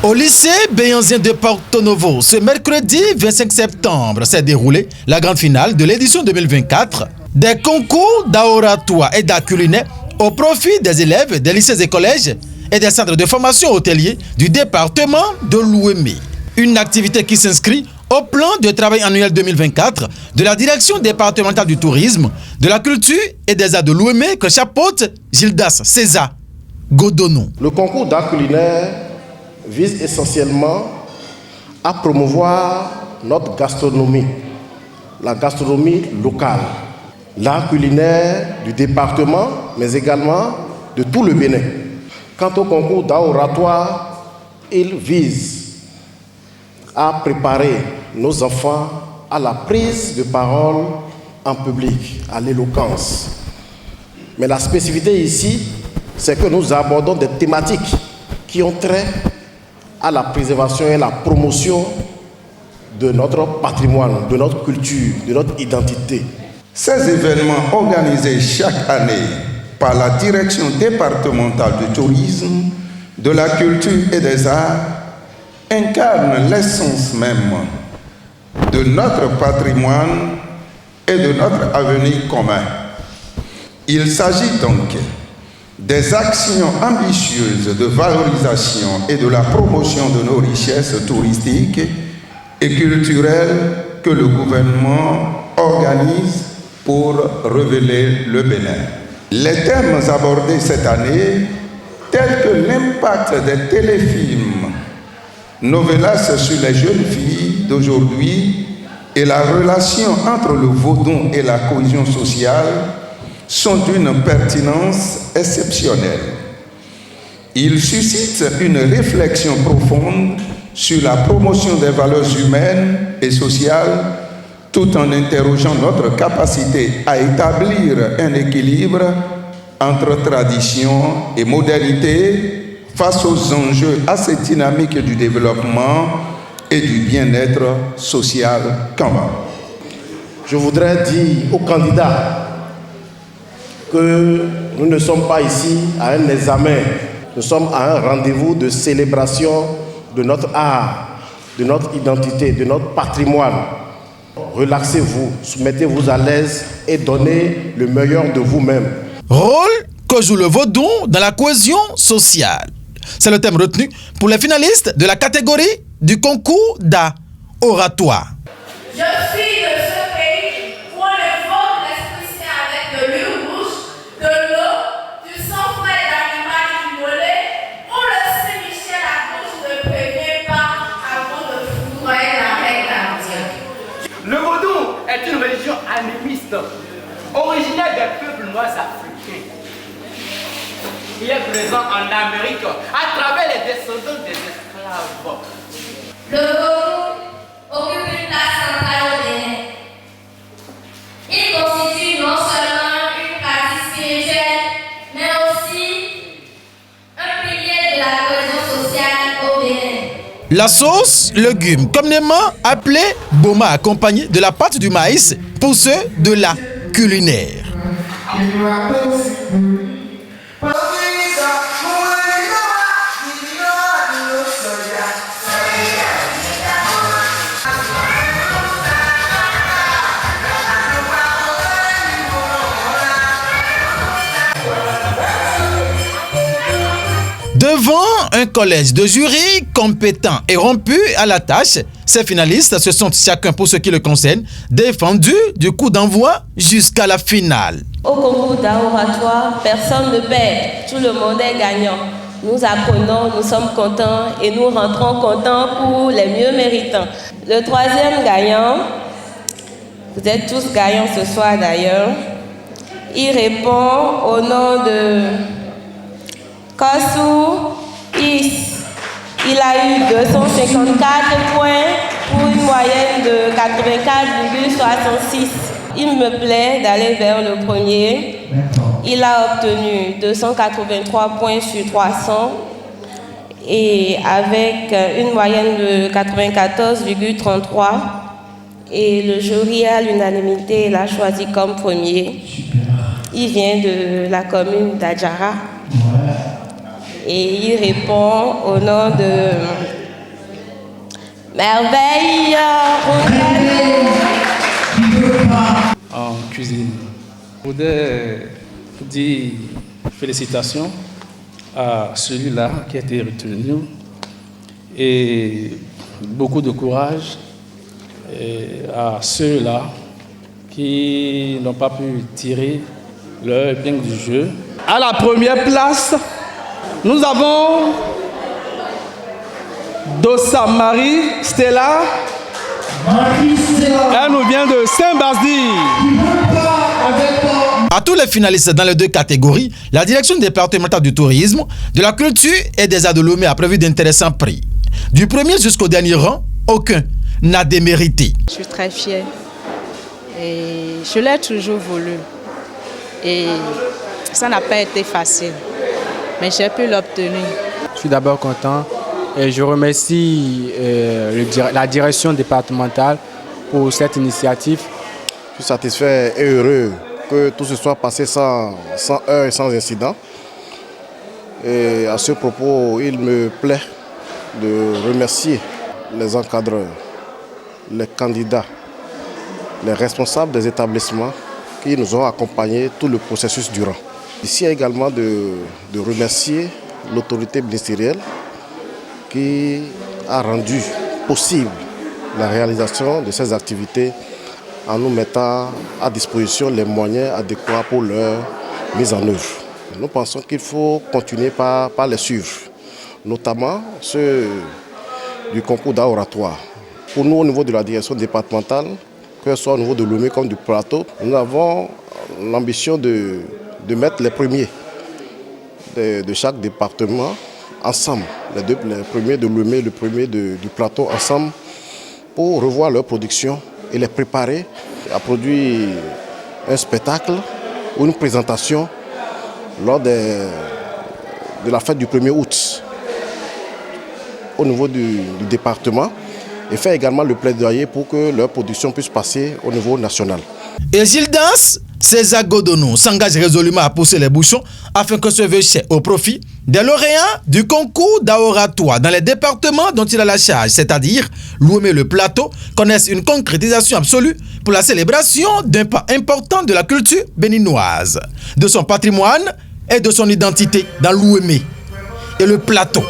Au lycée Béanzien de Porto Novo, ce mercredi 25 septembre s'est déroulée la grande finale de l'édition 2024 des concours d'oratoire et d'art culinaire au profit des élèves des lycées et collèges et des centres de formation hôteliers du département de l'Ouémé. Une activité qui s'inscrit au plan de travail annuel 2024 de la direction départementale du tourisme, de la culture et des arts de l'Ouémé que chapeaute Gildas César Godonou. Le concours d'art culinaire vise essentiellement à promouvoir notre gastronomie, la gastronomie locale, l'art culinaire du département, mais également de tout le Bénin. Quant au concours d'art oratoire, il vise à préparer nos enfants à la prise de parole en public, à l'éloquence. Mais la spécificité ici, c'est que nous abordons des thématiques qui ont trait à la préservation et la promotion de notre patrimoine, de notre culture, de notre identité. Ces événements organisés chaque année par la direction départementale du tourisme, de la culture et des arts incarnent l'essence même de notre patrimoine et de notre avenir commun. Il s'agit donc des actions ambitieuses de valorisation et de la promotion de nos richesses touristiques et culturelles que le gouvernement organise pour révéler le Bénin. Les thèmes abordés cette année, tels que l'impact des téléfilms, novelas sur les jeunes filles d'aujourd'hui et la relation entre le vaudon et la cohésion sociale, sont d'une pertinence exceptionnelle. Ils suscitent une réflexion profonde sur la promotion des valeurs humaines et sociales, tout en interrogeant notre capacité à établir un équilibre entre tradition et modernité face aux enjeux assez dynamiques du développement et du bien-être social commun. Je voudrais dire aux candidats que nous ne sommes pas ici à un examen, nous sommes à un rendez-vous de célébration de notre art, de notre identité, de notre patrimoine. Relaxez-vous, mettez-vous à l'aise et donnez le meilleur de vous-même. Rôle que joue le vaudon dans la cohésion sociale. C'est le thème retenu pour les finalistes de la catégorie du concours d'art oratoire. Je suis de ce pays où on évoque l'esprit saint avec de l'huile rouge, de l'eau, du sang frais d'animal immolé, où le Saint-Michel accouche ne prévient pas avant de foudroyer la règle cardiaque. Le vaudou est une religion animiste, originaire des peuples noirs africains. Il est présent en Amérique à travers les descendants des esclaves. Le vaudou occupe une place centrale au Bénin. Il constitue non seulement une pratique spirituelle, mais aussi un pilier de la cohésion sociale au Bénin. La sauce légumes, communément appelée boma, accompagnée de la pâte du maïs pour ceux de la culinaire. Devant un collège de jury compétent et rompu à la tâche, ces finalistes se sont chacun pour ce qui le concerne défendus du coup d'envoi jusqu'à la finale. Au concours d'art oratoire, personne ne perd, tout le monde est gagnant. Nous apprenons, nous sommes contents et nous rentrons contents pour les mieux méritants. Le troisième gagnant, vous êtes tous gagnants ce soir d'ailleurs, il répond au nom de Kossou Is. Il a eu 254 points pour une moyenne de 84,66. Il me plaît d'aller vers le premier. Il a obtenu 283 points sur 300 et avec une moyenne de 94,33. Et le jury à l'unanimité l'a choisi comme premier. Il vient de la commune d'Adjara. Et il répond au nom de Merveille, en cuisine. Je voudrais dire félicitations à celui-là qui a été retenu et beaucoup de courage à ceux-là qui n'ont pas pu tirer leur épingle du jeu. À la première place, nous avons Dossa Marie Stella. Elle nous vient de Saint-Basile. À tous les finalistes dans les deux catégories, la direction départementale du tourisme, de la culture et des arts de Lomé a prévu d'intéressants prix. Du premier jusqu'au dernier rang, aucun n'a démérité. Je suis très fière et je l'ai toujours voulu. Et ça n'a pas été facile, mais j'ai pu l'obtenir. Je suis d'abord content et je remercie la direction départementale pour cette initiative. Je suis satisfait et heureux que tout se soit passé sans heurts et sans incident. Et à ce propos, il me plaît de remercier les encadreurs, les candidats, les responsables des établissements qui nous ont accompagnés tout le processus durant. Ici également de remercier l'autorité ministérielle qui a rendu possible la réalisation de ces activités en nous mettant à disposition les moyens adéquats pour leur mise en œuvre. Nous pensons qu'il faut continuer par les suivre, notamment ceux du concours d'art oratoire. Pour nous, au niveau de la direction départementale, que ce soit au niveau de Lomé comme du plateau, nous avons l'ambition de mettre les premiers de chaque département ensemble, les premiers de Lomé, le premier du plateau ensemble, pour revoir leur production et les préparer à produire un spectacle ou une présentation lors de la fête du 1er août au niveau du département et faire également le plaidoyer pour que leur production puisse passer au niveau national. Et Gildas, César Godonou s'engage résolument à pousser les bouchons afin que ce vœu au profit des lauréats du concours d'oratoire dans les départements dont il a la charge, c'est-à-dire Lomé le plateau, connaissent une concrétisation absolue pour la célébration d'un pas important de la culture béninoise, de son patrimoine et de son identité dans Lomé et le plateau.